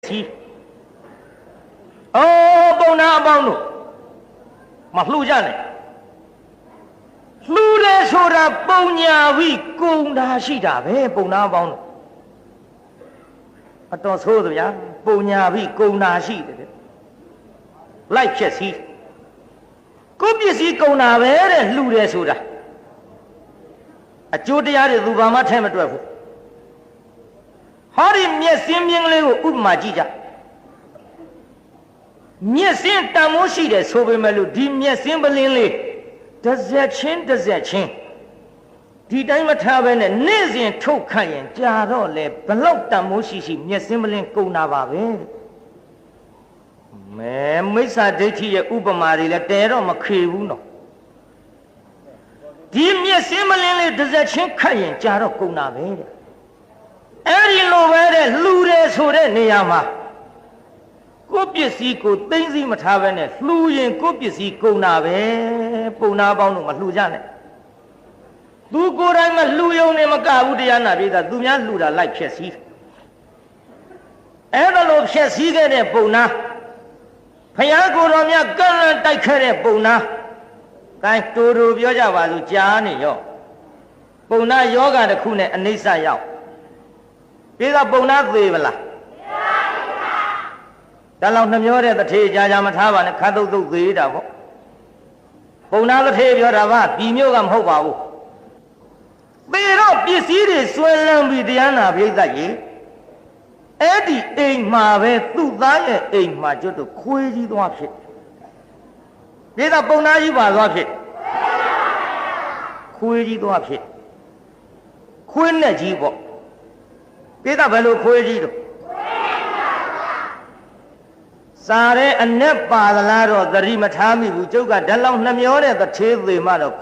စီအော်ပုံနာအပေါင်းတို့မလှူကြနဲ့လှူတယ်ဆိုတာပုံညာပြီးကုံတာရှိတာပဲပုံနာအပေါင်းတို့အတော်ဆိုးသဗျာပုံညာပြီးကုံတာရှိတယ်လိုက်ဖြက်စီကိုပစ္စည်းကုံတာပဲတဲ့လှူတယ်ဆိုတာအကျိုးတရားတွေသူဘာမှထဲမတွက်ဘူးဟောဒီမျက်စင်းမြင်းကလေးကိုဥပမာကြည့်ကြမျက်စင်းတန်မိုးရှိတယ်ဆိုပေမဲ့လို့ဒီမျက်စင်းပလင်းလေးတစ်စက်ချင်းဒီတိုင်းမထားပဲနဲ့နေ့စဉ်ထုတ်ခတ်ရင်ကြာတော့လေဘလောက်တန်မိုးရှိမျက်စင်းပလင်းကုံတာပါပဲမဲမိစ္ဆာဒိဋ္ဌိရဲ့ဥပမာတွေလည်းတဲတော့မခေဘူးနော်ဒီမျက်စင်းပလင်းလေးတစ်စက်ချင်းခတ်ရင်ကြာတော့ကုံတာပဲတဲ့အဲ့ဒီလိုပဲတဲ့လှူတယ်ဆိုတဲ့နေရာမှာကိုပစ္စည်းကိုသိမ့်စီမထားပဲနဲ့လှူရင်ကိုပစ္စည်းကုန်တာပဲပုံနာပေါင်းတို့မလှူကြနဲ့သူကိုယ်တိုင်မလှူယုံနေမကဘူးတရားနာပြေးတာသူများလှူတာလိုက်ဖြက်စီးအဲ့ဒါလိုဖြက်စီးခဲ့တဲ့ပုံနာဖယားကိုယ်တော်မြတ်ကန့်လန့်တိုက်ခဲ့တဲ့ပုံနာကိုင်းတူတူပြောကြပါစို့ကြားနေရောပုံနာယောဂတစ်ခုနဲ့အနိစ္စရောက်ပြေးတာပုံနာသေးမလားတလောက်နှမျောတဲ့တထေကြာမထားပါနဲ့ခတ်သုတ်သေးတာပေါ့ပုံနာတထေပြောတာကပြည်မျိုးကမဟုတ်ပါဘူးသေတော့ပစ္စည်းတွေဆွဲလန်းပြီးတရားနာပြိဿကြီးအဲ့ဒီအိမ်မှာပဲသူ့သားရဲ့အိမ်မှာကျွတ်တော့ခွေးကြီးသွားဖြစ်ပြိဿပုံနာကြီးပါသွားဖြစ်ခွေးကြီးသွားဖြစ်ခွေးနဲ့ကြီးပေါ့ပြိဿဘယ်လိုခွေးကြီးတော့စားတဲ့အနက်ပါသလားတော့သတိမထားမိဘူးကျုပ်ကဓာတ်လောက်နှမျောတဲ့တထေးသေးမှတော့